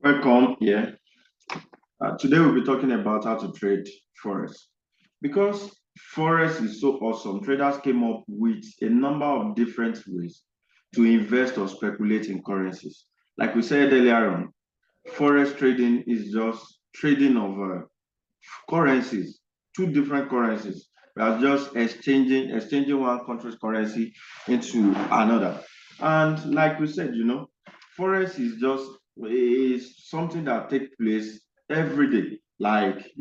Welcome here. Today we'll be talking about how to trade Forex. Because Forex is so awesome, traders came up with a number of different ways to invest or speculate in currencies. Like we said earlier on, Forex trading is just trading of currencies, two different currencies. We are just exchanging one country's currency into another. And like we said, forex is something that takes place every day. Like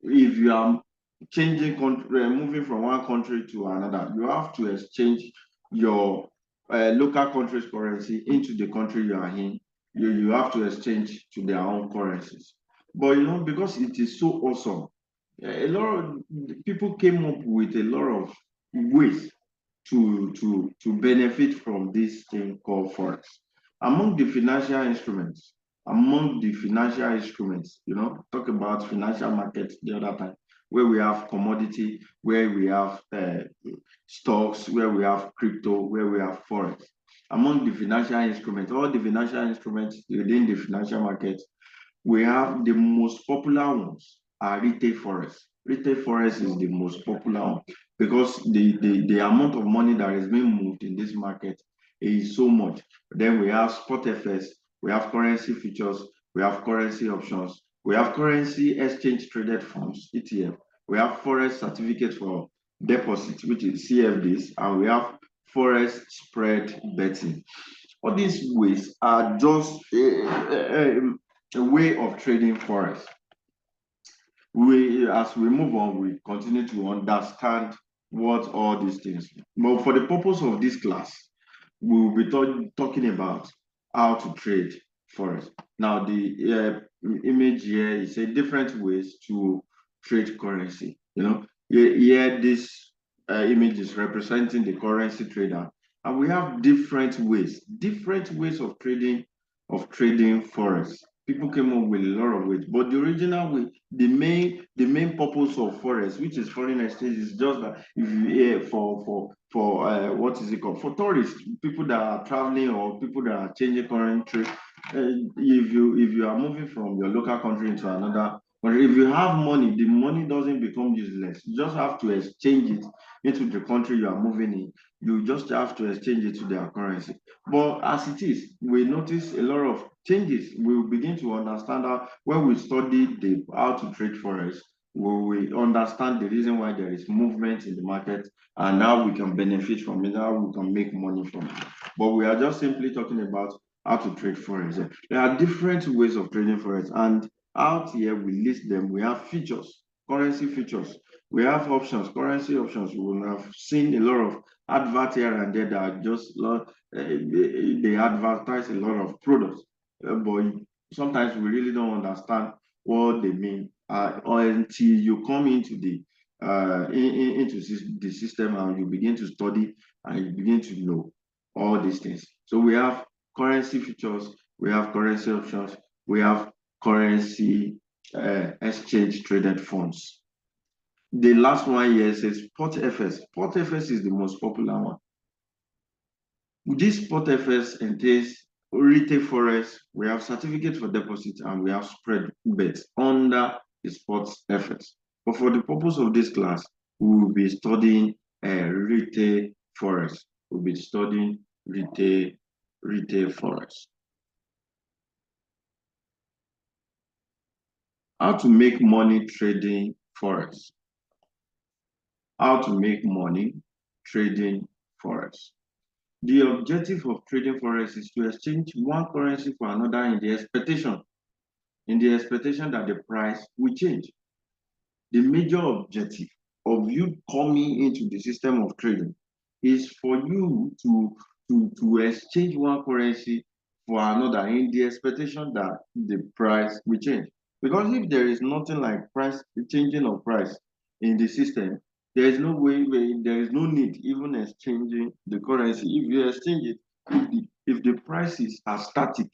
if you are changing country, moving from one country to another, you have to exchange your local country's currency into the country you are in. You have to exchange to their own currencies. But because it is so awesome, a lot of people came up with a lot of ways to benefit from this thing called forex. Among the financial instruments, talk about financial markets the other time, where we have commodity, where we have stocks, where we have crypto, where we have forex. Among the financial instruments, all the financial instruments within the financial market, we have the most popular ones are retail forex. Retail forex is the most popular one because the amount of money that is being moved in this market is so much. Then we have spot FS, we have currency futures, we have currency options, we have currency exchange traded funds, ETF, we have forex certificates for deposit, which is CFDs, and we have forex spread betting. All these ways are just a way of trading forex. As we move on, we continue to understand what all these things. But for the purpose of this class, we will be talking about how to trade forex. Now, the image here is a different ways to trade currency. Here this image is representing the currency trader, and we have different ways of trading forex. People came up with a lot of ways, but the original way, the main purpose of forex, which is foreign exchange, is just that if you for what is it called, for tourists, people that are traveling or people that are changing country. If you are moving from your local country into another country, if you have money, the money doesn't become useless. You just have to exchange it into the country you are moving in. You just have to exchange it to their currency. But as it is, we notice a lot of changes. We will begin to understand how, when we study how to trade forex, we understand the reason why there is movement in the market and how we can benefit from it, how we can make money from it. But we are just simply talking about how to trade forex. There are different ways of trading forex, and out here we list them. We have features, currency features. We have options, currency options. We will have seen a lot of advert here and there that are just they advertise a lot of products, but sometimes we really don't understand what they mean or until you come into the system and you begin to study and you begin to know all these things. So we have currency futures, we have currency options, we have currency exchange traded funds. The last one here says Spot FS. Spot FS is the most popular one. This Spot FS entails retail forex, we have certificate for deposit, and we have spread bets under the Spot FS. But for the purpose of this class, we will be studying retail forex. We'll be studying retail forex. How to make money trading forex. How to make money trading forex. The objective of trading forex is to exchange one currency for another in the expectation that the price will change. The major objective of you coming into the system of trading is for you to exchange one currency for another in the expectation that the price will change. Because if there is nothing like price changing of price in the system, there is no way, there is no need even exchanging the currency. If you exchange it, if the prices are static,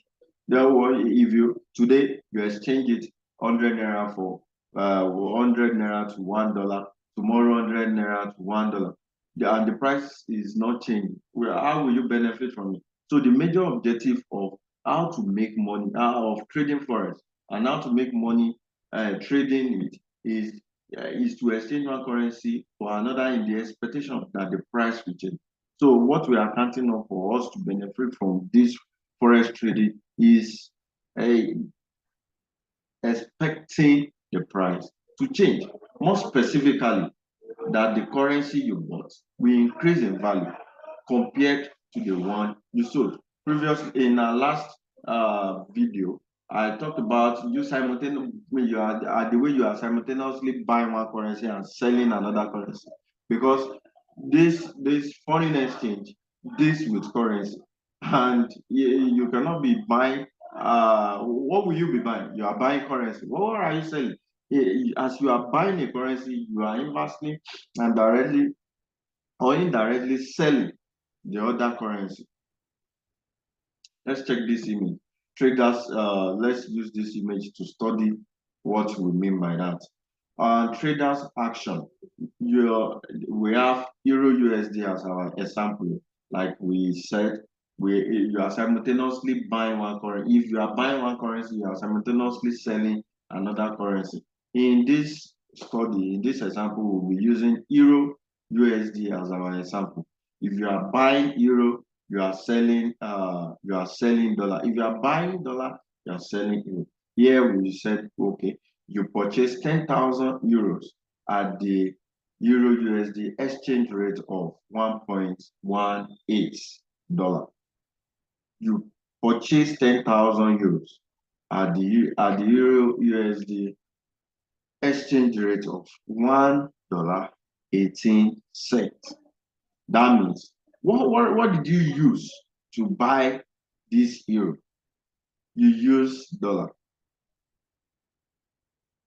therefore, if you today you exchange it 100 naira for 100 naira to $1, tomorrow 100 naira to $1, and the price is not changing, how will you benefit from it? So the major objective of how to make money of trading forex, and how to make money trading it is to exchange one currency for another in the expectation that the price will change. So what we are counting on for us to benefit from this forex trading is expecting the price to change. More specifically, that the currency you bought will increase in value compared to the one you sold. Previously, in our last video, I talked about you simultaneously, you are the way you are simultaneously buying one currency and selling another currency, because this foreign exchange this with currency, and you cannot be buying. What will you be buying? You are buying currency. What are you selling? As you are buying a currency, you are inversely and directly or indirectly selling the other currency. Let's check this image. Traders, let's use this image to study what we mean by that. Traders action. We have Euro USD as our example. Like we said, you are simultaneously buying one currency. If you are buying one currency, you are simultaneously selling another currency. In this study, in this example, we'll be using Euro USD as our example. If you are buying Euro, you are selling dollar. If you are buying dollar, you are selling euro. Here we said, okay, you purchase 10,000 euros at the Euro USD exchange rate of 1.18 dollar. You purchase 10,000 euros at the Euro USD exchange rate of $1.18. That means what did you use to buy this euro? You use dollar.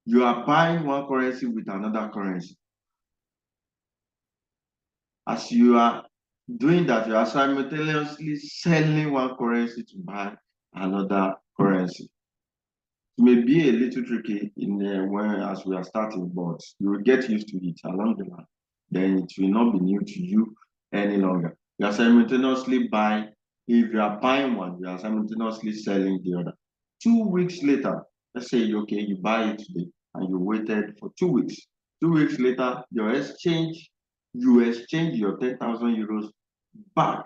You are buying one currency with another currency. As you are doing that, you are simultaneously selling one currency to buy another currency. It may be a little tricky when as we are starting, but you will get used to it along the line. Then it will not be new to you any longer. You are simultaneously buying. If you are buying one, you are simultaneously selling the other. 2 weeks later, let's say okay, you buy it today and you waited for 2 weeks. 2 weeks later, you exchange your 10,000 euros back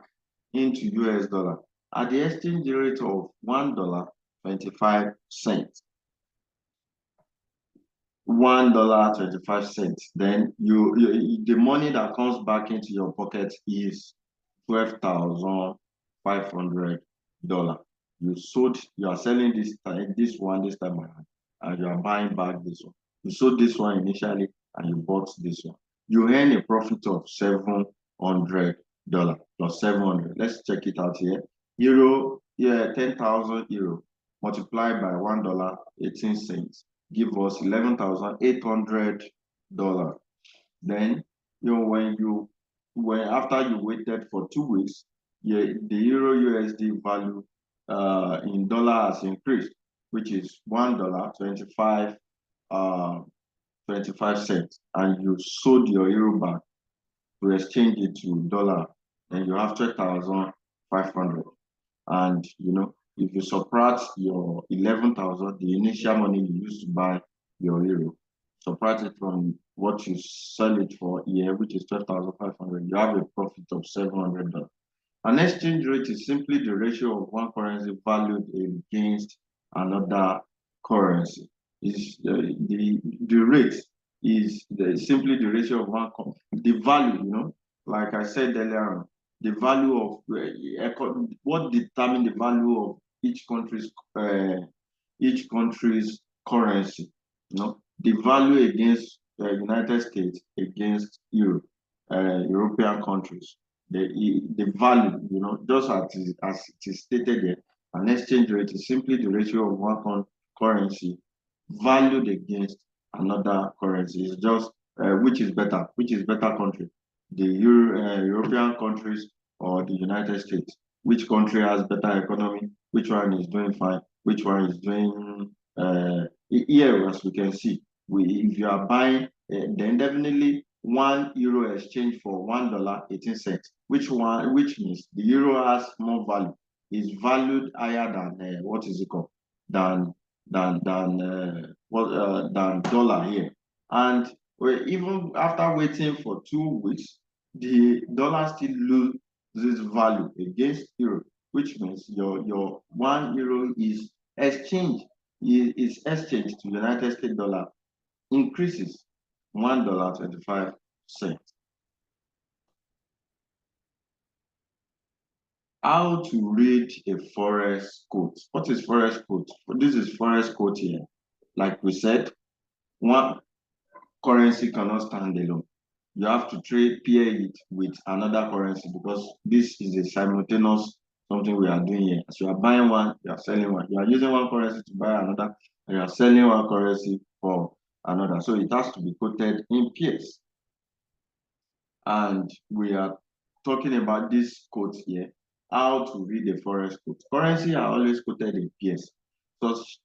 into US dollar at the exchange rate of $1.25. $1.25. Then the money that comes back into your pocket is $12,500. You are selling this time around, and you are buying back this one. You sold this one initially and you bought this one. You earn a profit of $700 plus 700. Let's check it out here. Euro, 10,000 euro multiplied by $1.18 give us $11,800. Then when after you waited for 2 weeks, the Euro USD value in dollar has increased, which is $1.25 cents, and you sold your euro back to exchange it to dollar, then you have 12,500. And if you subtract your 11,000, the initial money you used to buy your euro, subtract it from what you sell it for here, which is 12,500, you have a profit of $700. An exchange rate is simply the ratio of one currency valued against another currency. The rate is simply the ratio of the value, like I said earlier on, the value of what determines the value of each country's currency. The value against the United States against Europe, European countries. The value, just as it is stated there, an exchange rate is simply the ratio of one currency valued against another currency. It's just which is better country, the European countries or the United States. Which country has better economy? Which one is doing fine? Which one is doing here? As we can see, if you are buying, then definitely €1 exchange for $1.18. Which means the euro has more value is valued higher than what is it called? Than than dollar here. And even after waiting for 2 weeks, the dollar still loses value against euro, which means your 1 euro is exchanged to United States dollar increases $1.25. How to read a Forex quote? What is Forex quote? This is Forex quote here. Like we said, one currency cannot stand alone. You have to pair it with another currency because this is a simultaneous something we are doing here. As you are buying one, you are selling one. You are using one currency to buy another, and you are selling one currency for another. So it has to be quoted in pairs. And we are talking about this quote here, how to read the Forex quote. Currency are always quoted in pairs,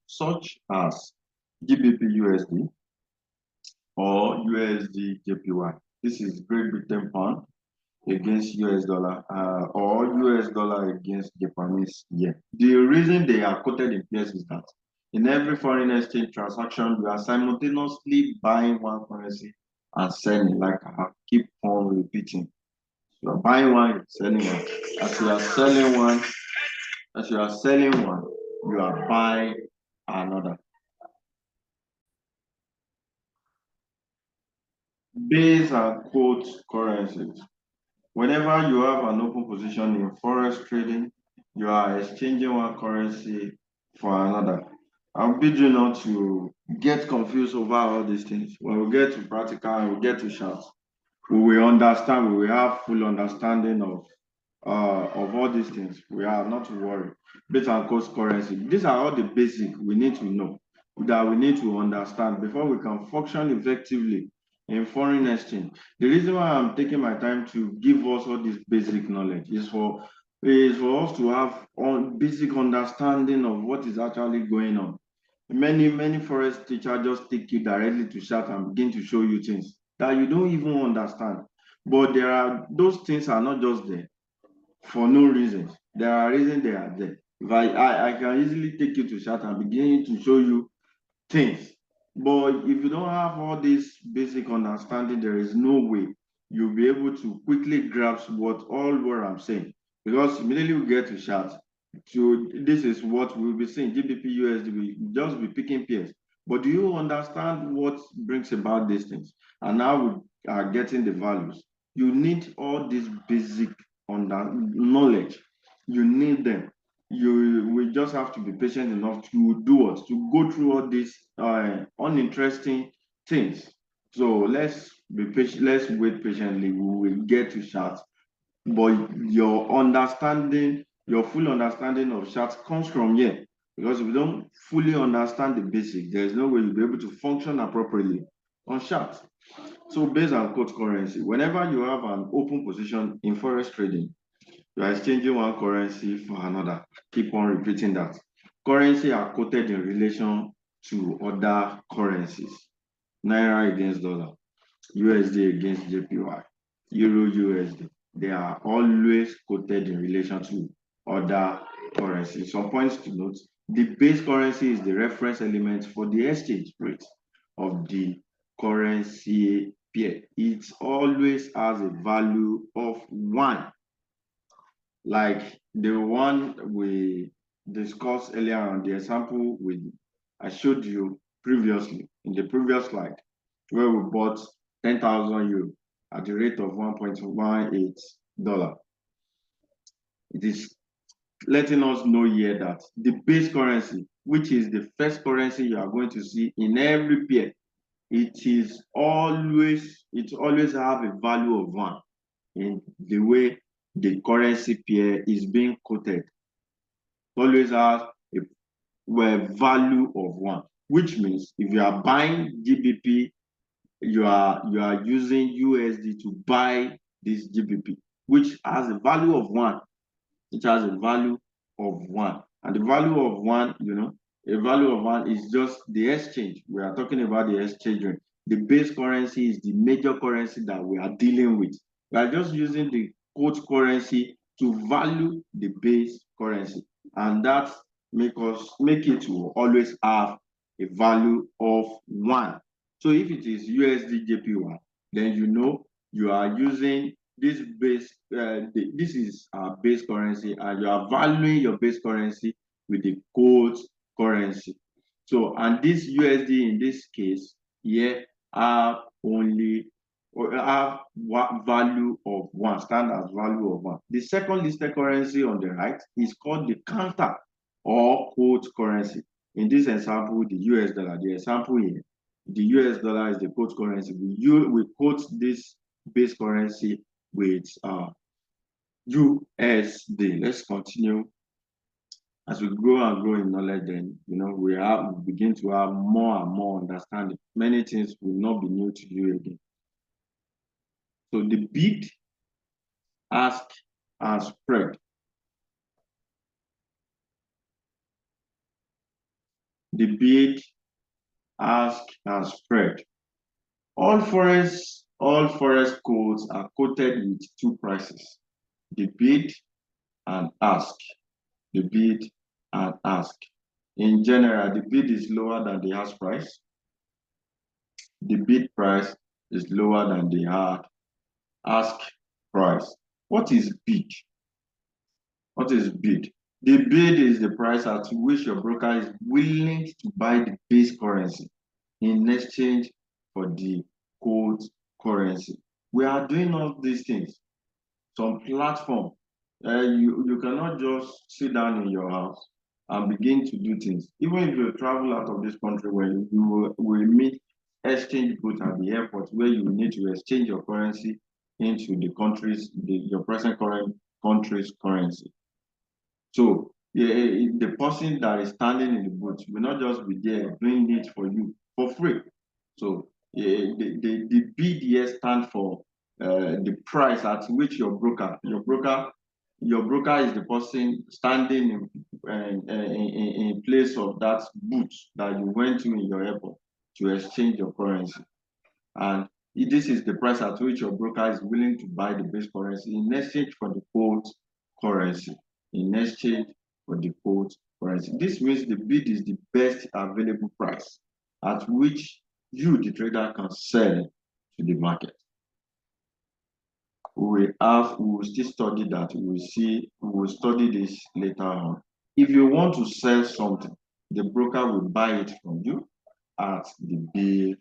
such as GBP USD or USD JPY. This is Great Britain pound against US dollar or US dollar against Japanese yen. The reason they are quoted in pairs is that in every foreign exchange transaction, you are simultaneously buying one currency and selling, like I keep on repeating. You are buying one, you're selling one. As you are selling one, as you are selling one, you are buying another. Base and quote currencies. Whenever you have an open position in forex trading, you are exchanging one currency for another. I'll bid you not to get confused over all these things. When we get to practical and we get to charts, we will understand, we will have full understanding of all these things. We are not to worry. Base and cost currency. These are all the basic we need to know, that we need to understand before we can function effectively in foreign exchange. The reason why I'm taking my time to give us all this basic knowledge is for us to have basic understanding of what is actually going on. Many forest teachers just take you directly to chat and begin to show you things that you don't even understand. But those things are not just there for no reasons. There are reasons they are there. If I can easily take you to chat and begin to show you things. But if you don't have all this basic understanding, there is no way you'll be able to quickly grasp what I'm saying. Because immediately we get to chat, so this is what we'll be saying. GBP USD, we just be picking pairs. But do you understand what brings about these things? And now we are getting the values. You need all this basic knowledge. You need them. You will just have to be patient enough to do what? To go through all these uninteresting things. So let's be patient, let's wait patiently. We will get to chat. But your full understanding of charts comes from here. Because if you don't fully understand the basic, there's no way you'll be able to function appropriately on charts. So based on quote currency, whenever you have an open position in forex trading, you are exchanging one currency for another. Keep on repeating that. Currency are quoted in relation to other currencies. Naira against dollar, USD against JPY, Euro USD. They are always quoted in relation to other currencies. Some points to note: the base currency is the reference element for the exchange rate of the currency pair. It always has a value of 1, like the one we discussed earlier on, the example I showed you previously in the previous slide, where we bought 10,000 euro at the rate of $1.18. It is letting us know here that the base currency, which is the first currency you are going to see in every pair, it always have a value of 1 in the way the currency pair is being quoted. Always has a value of 1, which means if you are buying GBP, you are using USD to buy this GBP, which has a value of 1. It has a value of 1. And the value of 1, a value of 1 is just the exchange. We are talking about the exchange rate. The base currency is the major currency that we are dealing with. We are just using the quote currency to value the base currency, and that make it to always have a value of 1. So if it is USD JPY, then you know you are using this base, this is our base currency, and you are valuing your base currency with the code currency. So, and this USD in this case here have only or have value of 1, stand as value of 1. The second listed currency on the right is called the counter or quote currency. In this example, the US dollar. The example here, the US dollar is the quote currency. We quote this base currency with USD. Let's continue. As we grow and grow in knowledge, then we begin to have more and more understanding. Many things will not be new to you again. So the bid, ask, and spread. The bid, ask, and spread. All forex quotes are quoted with 2 prices: the bid and ask. The bid and ask. In general, the bid is lower than the ask price. The bid price is lower than the ask price. What is bid? What is bid? The bid is the price at which your broker is willing to buy the base currency in exchange for the quote currency. We are doing all these things. Some platform, you cannot just sit down in your house and begin to do things. Even if you travel out of this country, where you will meet exchange booth at the airport, where you need to exchange your currency into the country's, your present current country's currency. So the person that is standing in the booth will not just be there doing it for you for free. So the bid here stand for the price at which your broker is the person standing in place of that booth that you went to in your airport to exchange your currency. And this is the price at which your broker is willing to buy the base currency in exchange for the quote currency. In exchange for the quote currency. This means the bid is the best available price at which you, the trader, can sell to the market. We will still study that. We will study this later on. If you want to sell something, the broker will buy it from you at the bid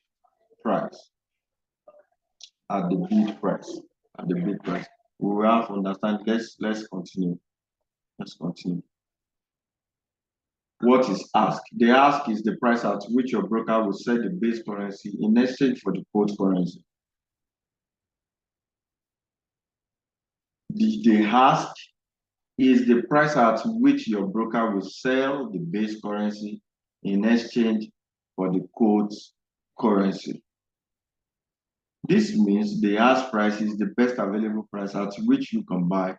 price. At the bid price. At the bid price. We will have to understand. Let's continue. Let's continue. What is ask? The ask is the price at which your broker will sell the base currency in exchange for the quote currency. The ask is the price at which your broker will sell the base currency in exchange for the quote currency. This means the ask price is the best available price at which you can buy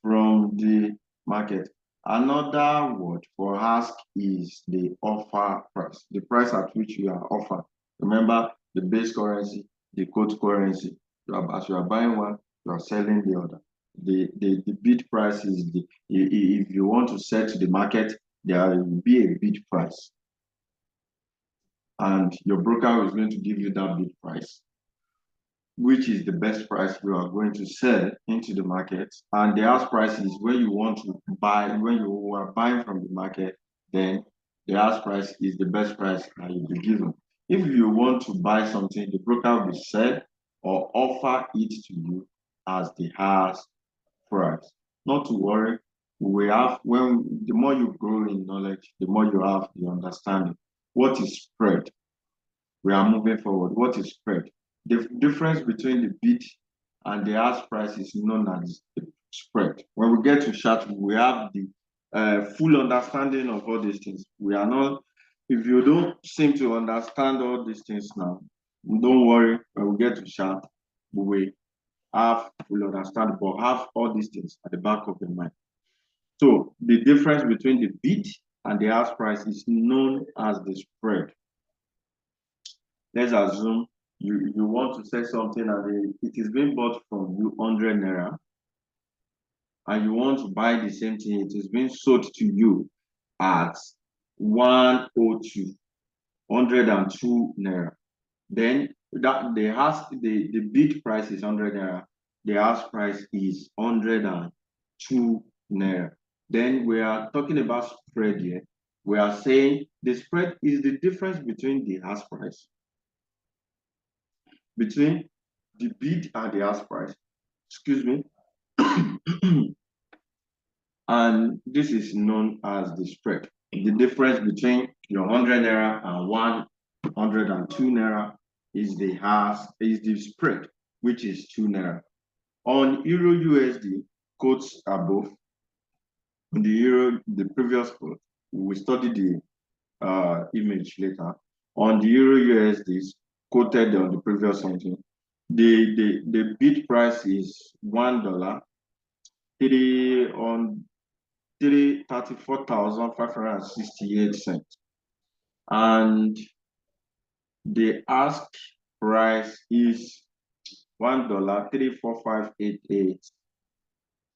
from the market. Another word for ask is the offer price, the price at which you are offered. Remember, the base currency, the quote currency. As you are buying one, you are selling the other. The bid price is if you want to sell to the market, there will be a bid price. And your broker is going to give you that bid price, which is the best price you are going to sell into the market. And the ask price is when you want to buy, when you are buying from the market, then the ask price is the best price that you'll be given. If you want to buy something, the broker will sell or offer it to you as the ask price. Not to worry, the more you grow in knowledge, the more you have the understanding. What is spread? We are moving forward. What is spread? The difference between the bid and the ask price is known as the spread. When we get to chart, we have the full understanding of all these things. We are not, if you don't seem to understand all these things now, don't worry. When we get to chart, we have full understanding, but have all these things at the back of the mind. So the difference between the bid and the ask price is known as the spread. Let's assume you want to sell something and it is being bought from you 100 naira. and you want to buy the same thing, it is being sold to you at 102, 102 naira. Then that the bid price is 100 naira, the ask price is 102 naira. Then we are talking about spread here. We are saying the spread is the difference between the ask price, between the bid and the ask price. Excuse me. And this is known as the spread. The difference between your 100 naira and 102 naira is the spread, which is 2 naira. On Euro USD, quotes above, on the Euro, the previous quote, we study the image later. On the Euro USD, quoted on the previous something, the bid price is $1, 34,568 cents, and the ask price is $1, 34588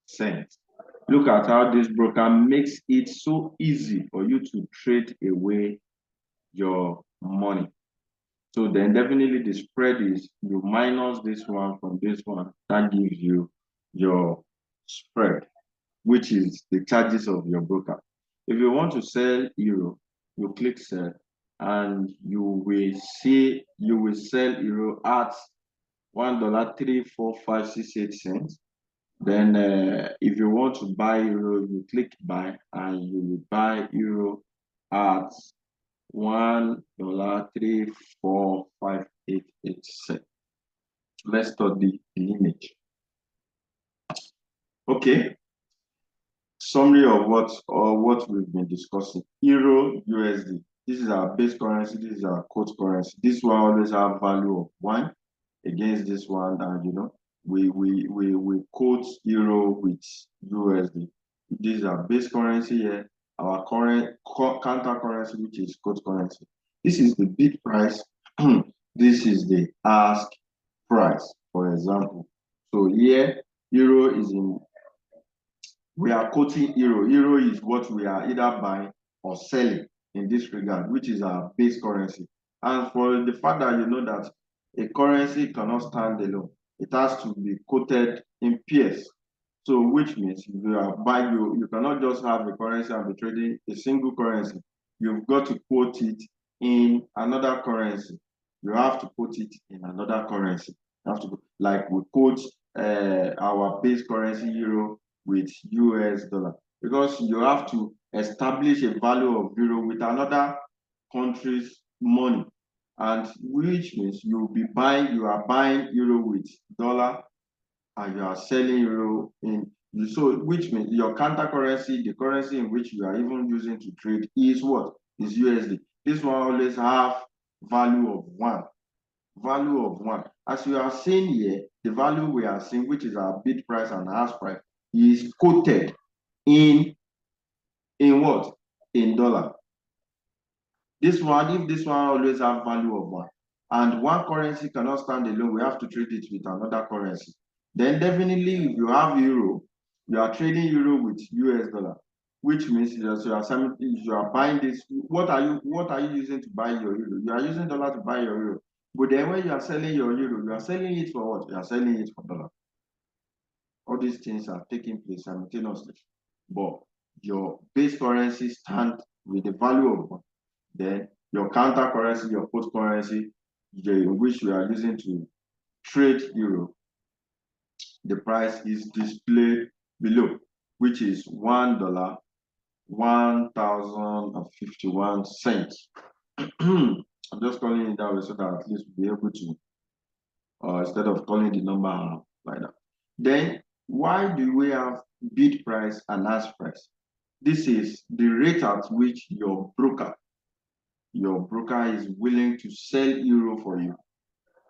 cents. Look at how this broker makes it so easy for you to trade away your money. So then definitely the spread is you minus this one from this one, that gives you your spread, which is the charges of your broker. If you want to sell euro, you click sell, and you will sell euro at $1, 34568 cents. Then if you want to buy euro, you click buy, and you will buy euro at $1, 34588 cents. Let's study the image. Okay. Summary of what we've been discussing. Euro USD. This is our base currency. This is our quote currency. This one always have value of 1 against this one, and we quote euro with USD. This is our base currency here. Our current counter currency, which is quote currency. This is the bid price. This is the ask price, for example. So here, euro is in. We are quoting euro. Euro is what we are either buying or selling in this regard, which is our base currency. And for the fact that you know that a currency cannot stand alone, it has to be quoted in pairs. So which means if you are buying, you cannot just have a currency and be trading a single currency. You've got to quote it in another currency. You have to quote it in another currency. You have to, like we quote our base currency euro with US dollar, because you have to establish a value of euro with another country's money, and which means you are buying euro with dollar, and you are selling euro in, so which means your counter currency, the currency in which you are even using to trade, is what? Is USD. This one always have value of 1. Value of 1. As you are seeing here, the value we are seeing, which is our bid price and ask price, is quoted in what? In dollar. This one, if this one always have value of 1, and one currency cannot stand alone, we have to trade it with another currency. Then definitely, if you have euro, you are trading euro with US dollar, which means that you are buying this. What are you using to buy your euro? You are using dollar to buy your euro. But then when you are selling your euro, you are selling it for what? You are selling it for dollar. All these things are taking place simultaneously. But your base currency stand with the value of 1. Then your counter currency, your quote currency, which we are using to trade euro, the price is displayed below, which is $1, 1,051 cents. I'm just calling it that way so that at least we'll be able to, instead of calling the number like that. Then why do we have bid price and ask price? This is the rate at which your broker is willing to sell euro for you.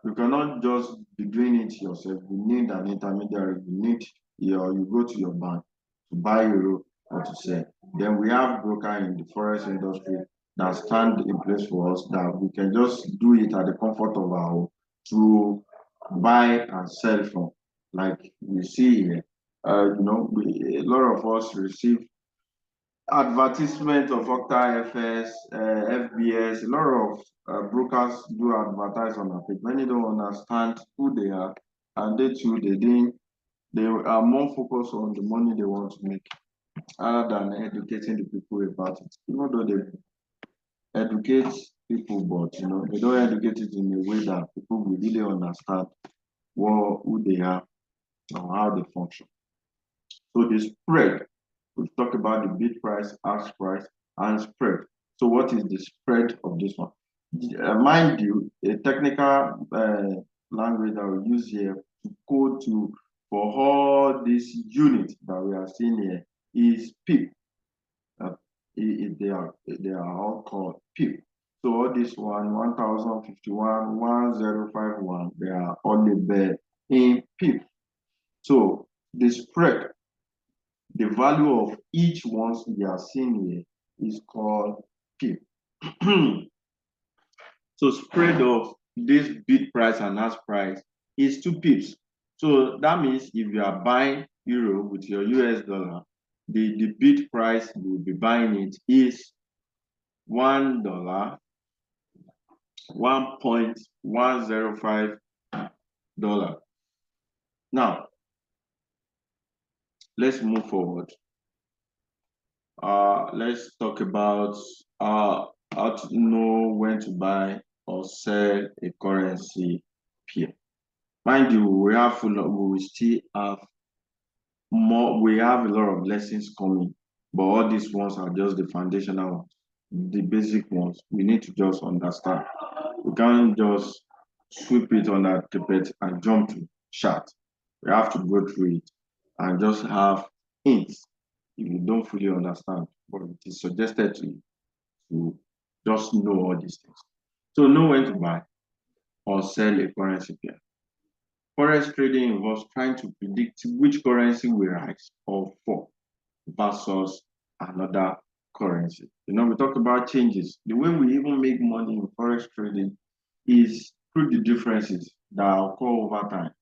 You cannot just be doing it yourself. You need an intermediary. You go to your bank to buy euro or to sell. Then we have broker in the forex industry that stand in place for us, that we can just do it at the comfort of our home to buy and sell from. Like we see here, A lot of us receive advertisement of Okta FS, FBS. A lot of brokers do advertise on our page. Many don't understand who they are, and they too they are more focused on the money they want to make rather than educating the people about it. Even though they educate people, but they don't educate it in a way that people will really understand who they are and how they function. So the spread, we've talked about the bid price, ask price, and spread. So what is the spread of this one? Mind you, a technical language that we use here to code to for all these units that we are seeing here is pip. They are all called pip. So all this 1051, 1051, they are all labeled in pip. So the spread, the value of each ones we are seeing here is called pip. So spread of this bid price and ask price is 2 pips. So that means if you are buying euro with your US dollar, the bid price you will be buying it is $1, $1.105. Now, let's move forward. Let's talk about how to know when to buy or sell a currency pair. Mind you, we will still have more. We have a lot of lessons coming, but all these ones are just the foundational ones, the basic ones. We need to just understand. We can't just sweep it on that carpet and jump to chart. We have to go through it and just have hints if you don't fully understand. But it is suggested to you to just know all these things. So know when to buy or sell a currency pair. Forex trading involves trying to predict which currency will rise or fall versus another currency. We talk about changes. The way we even make money in Forex trading is through the differences that occur over time,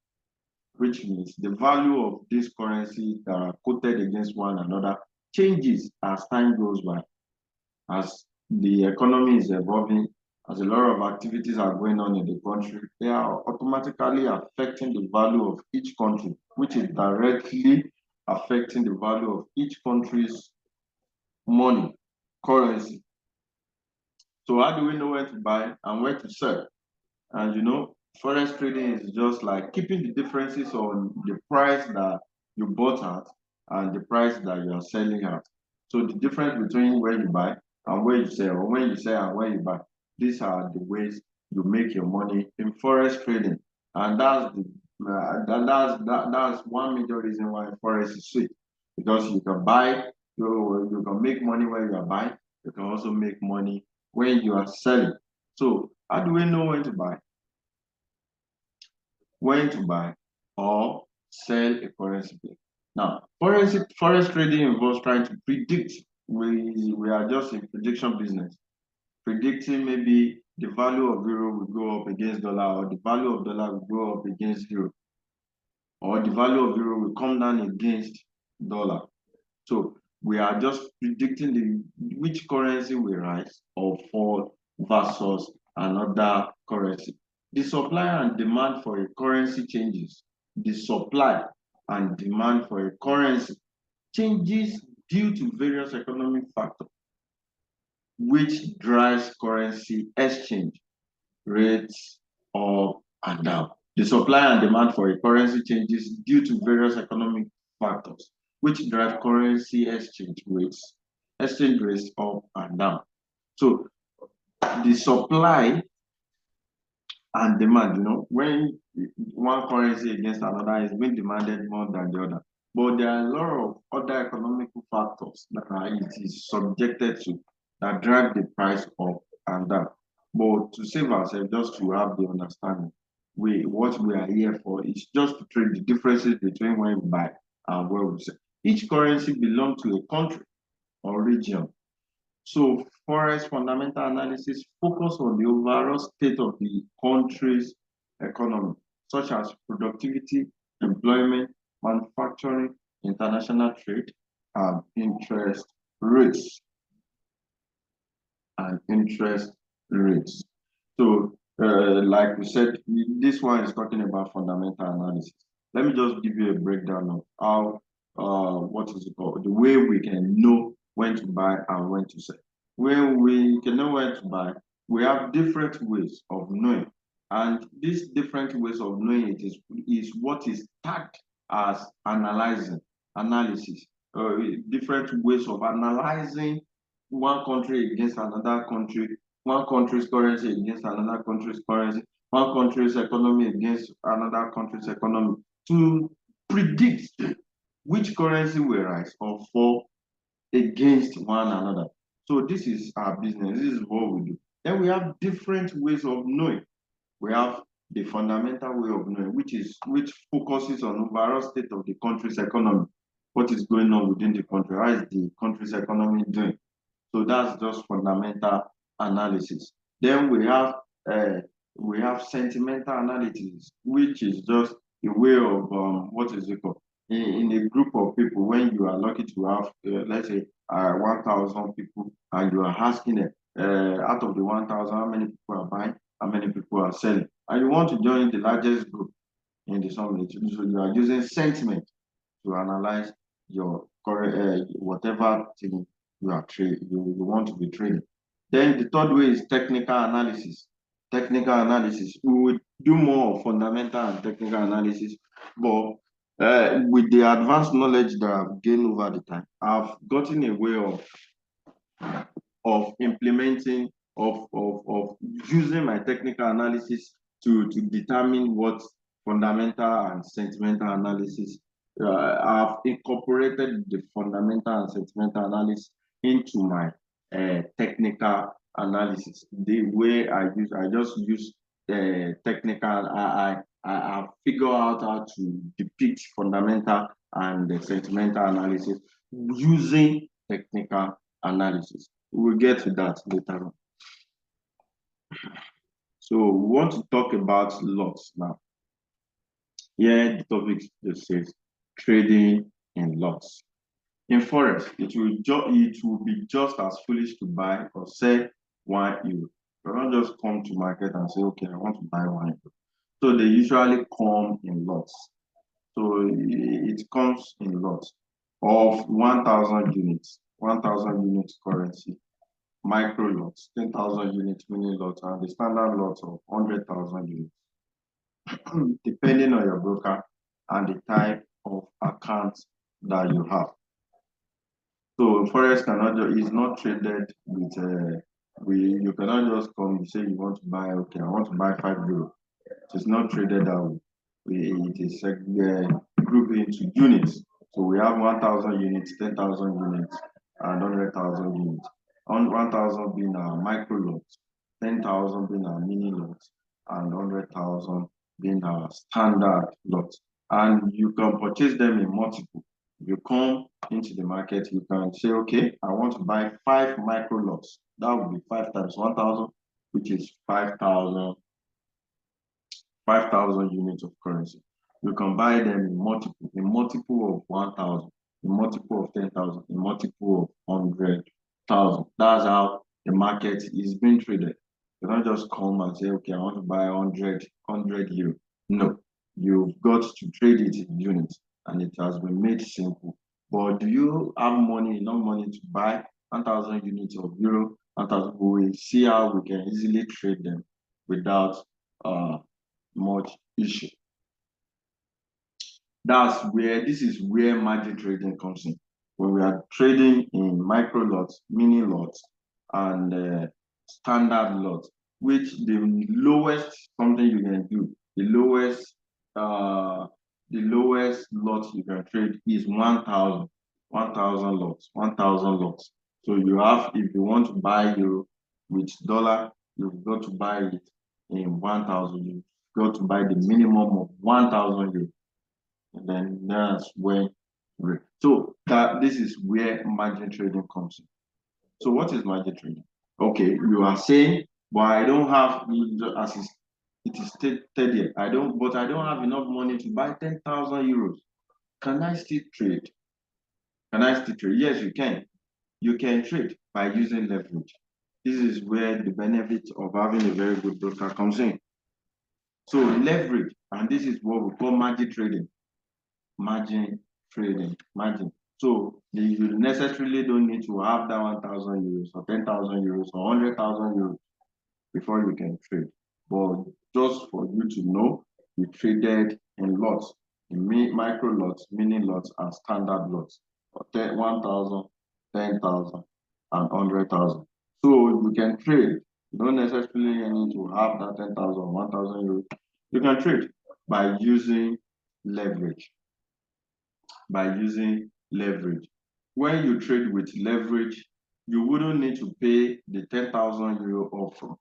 which means the value of this currency that are quoted against one another changes as time goes by, as the economy is evolving, as a lot of activities are going on in the country. They are automatically affecting the value of each country, which is directly affecting the value of each country's money, currency. So how do we know when to buy and when to sell? And forex trading is just like keeping the differences on the price that you bought at and the price that you are selling at. So the difference between where you buy and where you sell, or when you sell and where you buy, these are the ways you make your money in forex trading. And that's one major reason why forex is sweet, because you can buy, you can make money when you are buying, you can also make money when you are selling. So how do we know when to buy? When to buy or sell a currency pair. Now, forex trading involves trying to predict. We are just in prediction business, predicting maybe the value of euro will go up against dollar, or the value of dollar will go up against euro, or the value of euro will come down against dollar. So we are just predicting which currency will rise or fall versus another currency. The supply and demand for a currency changes. The supply and demand for a currency changes due to various economic factors, which drives currency exchange rates up and down. The supply and demand for a currency changes due to various economic factors, which drive currency exchange rates up and down. So the supply and demand, when one currency against another is being demanded more than the other. But there are a lot of other economical factors that it is subjected to that drive the price up and down. But to save ourselves, just to have the understanding, what we are here for is just to trade the differences between when we buy and where we sell. Each currency belongs to a country or region. So Forex fundamental analysis focus on the overall state of the country's economy, such as productivity, employment, manufacturing, international trade, and interest rates. And interest rates. So, like we said, this one is talking about fundamental analysis. Let me just give you a breakdown of how, what is it called, the way we can know when to buy and when to sell. When we can know when to buy, we have different ways of knowing, and these different ways of knowing it is what is tagged as analysis. Different ways of analyzing one country against another country, one country's currency against another country's currency, one country's economy against another country's economy, to predict which currency will rise or fall against one another. So this is our business. This is what we do. Then we have different ways of knowing. We have the fundamental way of knowing, which focuses on overall state of the country's economy. What is going on within the country? How is the country's economy doing? So that's just fundamental analysis. Then we have sentimental analysis, which is just a way of what is it called? In a group of people, when you are lucky to have, let's say, 1,000 people, and you are asking them, out of the 1,000, how many people are buying, how many people are selling, and you want to join the largest group in the summit. So you are using sentiment to analyze your whatever thing you want to be trading. Then the third way is technical analysis. Technical analysis. We will do more of fundamental and technical analysis, but with the advanced knowledge that I've gained over the time, I've gotten a way of implementing of using my technical analysis to determine what fundamental and sentimental analysis. I've incorporated the fundamental and sentimental analysis into my technical analysis. The way I just use technical. I figure out how to depict fundamental and the sentimental analysis using technical analysis. We'll get to that later on. So we want to talk about lots now. Here the topic just says trading in lots. In Forex, it will be just as foolish to buy or sell 1 euro. You don't just come to market and say, okay, I want to buy 1 euro. So they usually come in lots. So it comes in lots of 1,000 units, 1,000 units currency, micro lots, 10,000 units mini lots, and the standard lots of 100,000 units, depending on your broker and the type of account that you have. So Forex is not traded with you cannot just come and say you want to buy, okay, I want to buy 5 euro. It's not traded that way. It is grouped into units. So we have 1,000 units, 10,000 units, and 100,000 units. 1,000 being our micro lots, 10,000 being our mini lots, and 100,000 being our standard lots. And you can purchase them in multiple. If you come into the market, you can say, okay, I want to buy 5 micro lots. That would be 5 times 1,000, which is 5,000 units of currency. You can buy them in multiple of 1,000, in multiple of 10,000, in multiple of 100,000. That's how the market is being traded. You don't just come and say, okay, I want to buy 100 euro. No, you've got to trade it in units, and it has been made simple. But do you have enough money to buy 1,000 units of euro? 1,000, we will see how we can easily trade them without much issue. This is where margin trading comes in. When we are trading in micro lots, mini lots, and standard lots, which the lowest something you can do, the lowest lot you can trade is 1,000 lots, 1,000 lots. So you have, if you want to buy euro with dollar, you've got to buy it in 1,000. You've got to buy the minimum of 1,000 euro. And then that's when, so this is where margin trading comes in. So what is margin trading? Okay, you are saying, well, I don't have, as it is stated here, I don't have enough money to buy 10,000 euros. Can I still trade? Can I still trade? Yes, you can. You can trade by using leverage. This is where the benefit of having a very good broker comes in. So leverage, and this is what we call margin trading. Margin trading, margin. So you necessarily don't need to have that 1,000 euros or 10,000 euros or 100,000 euros before you can trade. But just for you to know, we traded in lots, in micro lots, mini lots, and standard lots. 1,000, 10,000, and 100,000. So you can trade. You don't necessarily need to have that 10,000, 1,000 euros. You can trade by using leverage. By using leverage. When you trade with leverage, you wouldn't need to pay the 10,000 euro upfront.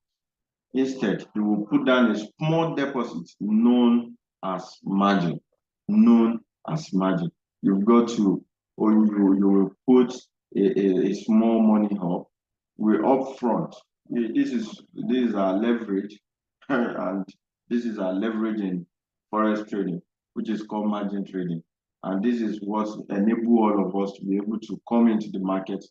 Instead, you will put down a small deposit known as margin. Known as margin. You've got to, or you will put a small money up. We're upfront. This is our leverage, and this is our leverage in forex trading, which is called margin trading. And this is what enable all of us to be able to come into the market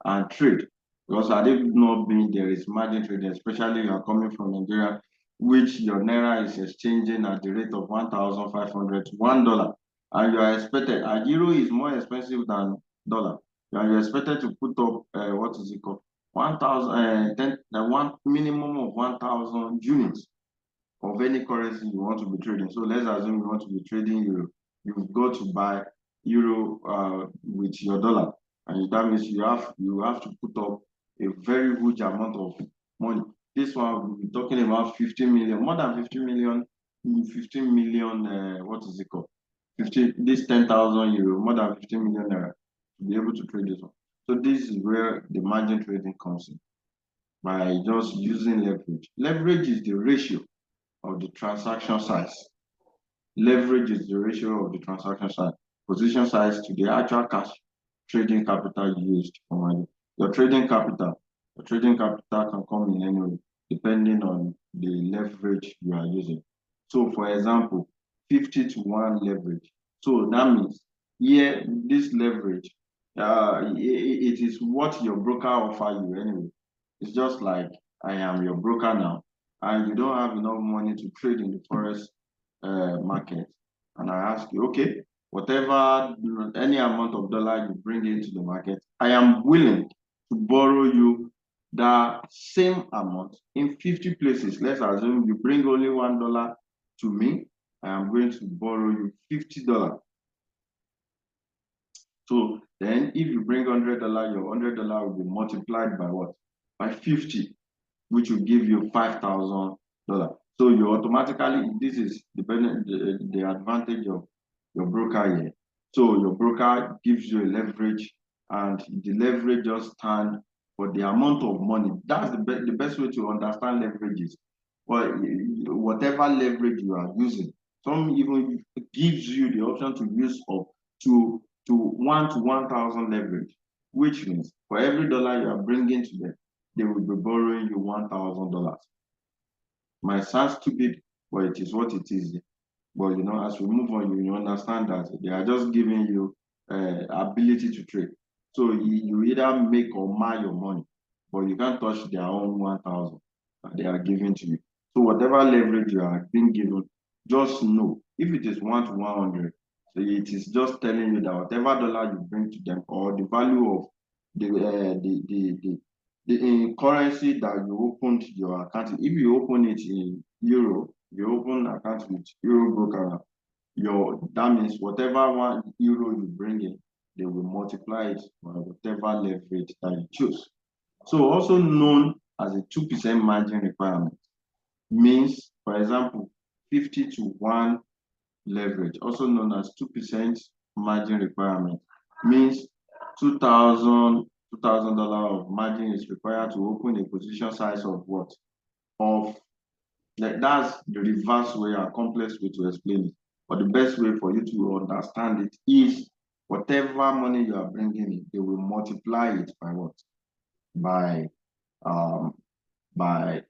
and trade. Because had it not been there is margin trading, especially you are coming from Nigeria, which your naira is exchanging at the rate of 1,500 to $1, and you are expected, and euro is more expensive than dollar. And you're expected to put up what is it called? 1,000, one minimum of 1,000 units of any currency you want to be trading. So let's assume you want to be trading euro. You've got to buy euro with your dollar, and that means you have to put up a very huge amount of money. This one we'll be talking about 15 million, more than 50 million, 15 million. What is it called? 50. This 10,000 euro, more than 15 million naira to be able to trade this one. So this is where the margin trading comes in by just using leverage. Leverage is the ratio of the transaction size. Leverage is the ratio of the transaction size, position size to the actual cash trading capital used for money. Your trading capital can come in any way, depending on the leverage you are using. So for example, 50 to 1 leverage. So that means here, this leverage, it is what your broker offer you anyway. It's just like I am your broker now, and you don't have enough money to trade in the forex market, and I ask you, okay, whatever, any amount of dollar you bring into the market, I am willing to borrow you the same amount in 50 places. Let's assume you bring only $1 to me, I am going to borrow you $50. So then if you bring $100, your $100 will be multiplied by what? By 50, which will give you $5,000. So you automatically, this is dependent the advantage of your broker here. So your broker gives you a leverage, and the leverage just stand for the amount of money. That's the best way to understand leverages. Well, whatever leverage you are using, some even gives you the option to use up to 1,000 leverage, which means for every dollar you are bringing to them, they will be borrowing you $1,000. Might sound stupid, but it is what it is. But as we move on, you understand that they are just giving you ability to trade. So you either make or mar your money, but you can't touch their own 1,000 that they are giving to you. So whatever leverage you are being given, just know if it is 1 to 100, so it is just telling you that whatever dollar you bring to them, or the value of the currency that you opened your account, if you open it in euro, you open account with euro broker, that means whatever €1 you bring in, they will multiply it by whatever leverage that you choose. So also known as a 2% margin requirement, means, for example, 50 to 1 leverage, also known as 2% margin requirement, means $2,000 of margin is required to open a position size of what? Of that's the reverse way, a complex way to explain it. But the best way for you to understand it is whatever money you are bringing in, they will multiply it by what? By um by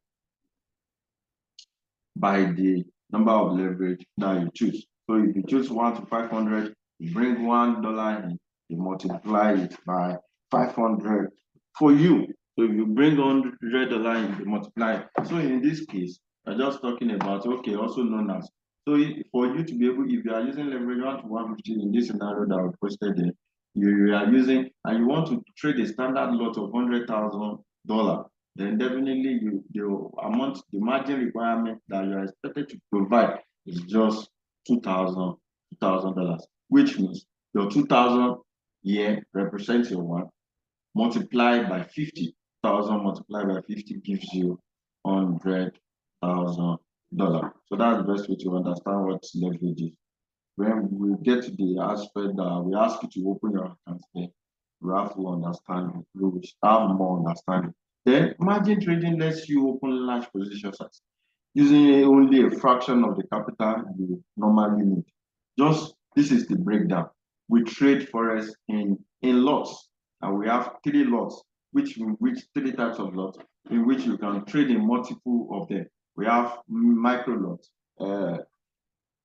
the number of leverage that you choose. So if you choose 1 to 500, You bring $1 in, you multiply it by 500 for you. So if you bring $100 in, you multiply it. So in this case, we're just talking about, okay, also known as, so for you to be able, if you are using leverage 1 to 150 in this scenario that we posted there, you are using, and you want to trade a standard lot of $100,000, then definitely the amount, the margin requirement that you are expected to provide is just $2,000, which means your 2,000 here represents your one multiplied by 50. 1,000 multiplied by 50 gives you $100,000. So that's the best way to understand what leverage is. When we get to the aspect that we ask you to open your account, then we have to understand, we will have more understanding. Then margin trading lets you open large positions using only a fraction of the capital you normally need. Just this is the breakdown. We trade forex in lots, and we have 3 lots, which 3 types of lots in which you can trade in multiple of them. We have micro lots,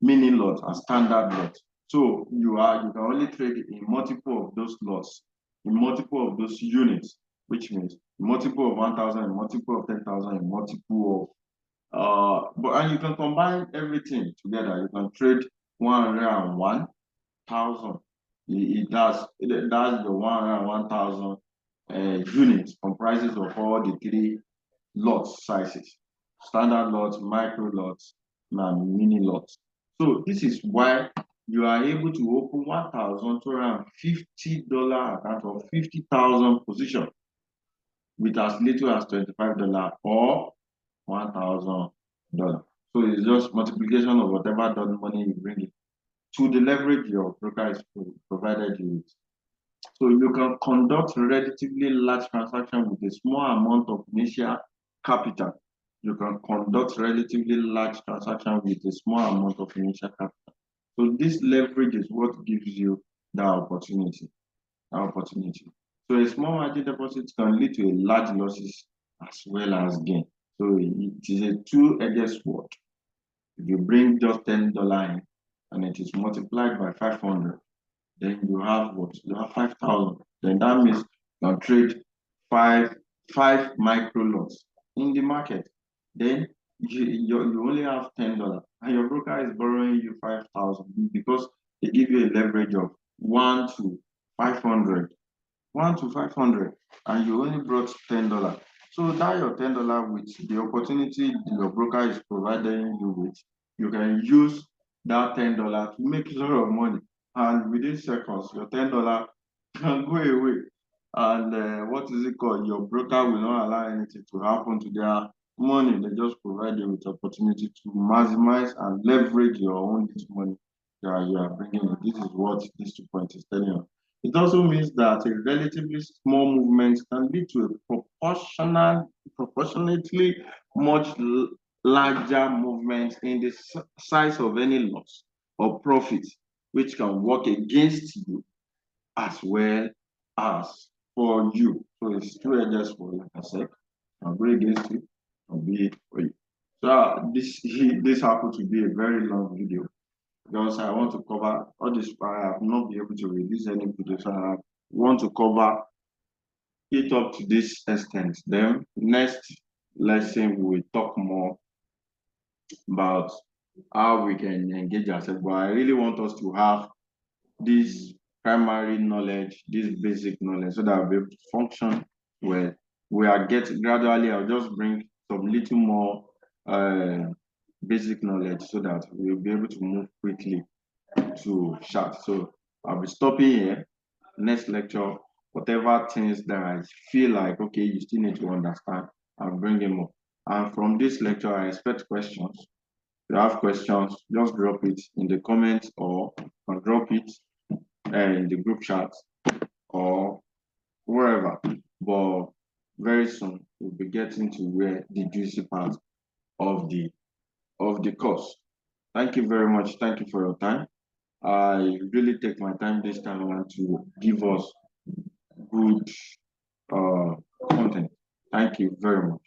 mini lot, and standard lot. So you can only trade in multiple of those lots, in multiple of those units, which means multiple of 1,000, multiple of 10,000, multiple of and you can combine everything together. You can trade 101,000. That's the 101,000 units comprises of all the 3 lot sizes: standard lots, micro lots, and mini lots. So this is why you are able to open $1,250 account or 50,000 position with as little as $25 or $1,000. So it's just multiplication of whatever money you bring in to the leverage your broker is provided you with. So you can conduct relatively large transaction with a small amount of initial capital. You can conduct relatively large transaction with a small amount of initial capital. So this leverage is what gives you that opportunity. So a small margin deposit can lead to a large losses as well as gain. So it is a two-edged sword. If you bring just $10 in and it is multiplied by 500, then you have what? You have 5,000. Then that means you can trade five micro lots in the market. Then you only have $10, and your broker is borrowing you 5,000 because they give you a leverage of 1 to 500. 1 to 500, and you only brought $10. So that your $10 with the opportunity your broker is providing you with, you can use that $10 to make a lot of money. And within seconds, your $10 can go away. And what is it called? Your broker will not allow anything to happen to their money. They just provide you with opportunity to maximize and leverage your own money that you are bringing in. This is what this 2 point is telling you. It also means that a relatively small movement can lead to a proportionately much larger movement in the size of any loss or profit, which can work against you as well as for you. So it's two-edged sword, like I said, can go against you, can be for you. So this happened to be a very long video because I want to cover all this. I have not been able to release any video, so I want to cover it up to this extent. Then next lesson we will talk more about how we can engage ourselves. But I really want us to have this primary knowledge, this basic knowledge, so that we'll be able to function well. We are getting gradually, I'll just bring some little more basic knowledge so that we'll be able to move quickly to chat. So I'll be stopping here. Next lecture, whatever things that I feel like, okay, you still need to understand, I'll bring them up. And from this lecture, I expect questions. If you have questions, just drop it in the comments or drop it in the group chat or wherever. But very soon, we'll be getting to where the juicy part of the course. Thank you very much. Thank you for your time. I really take my time this time around to give us good content. Thank you very much.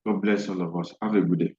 God bless all of us. Have a good day.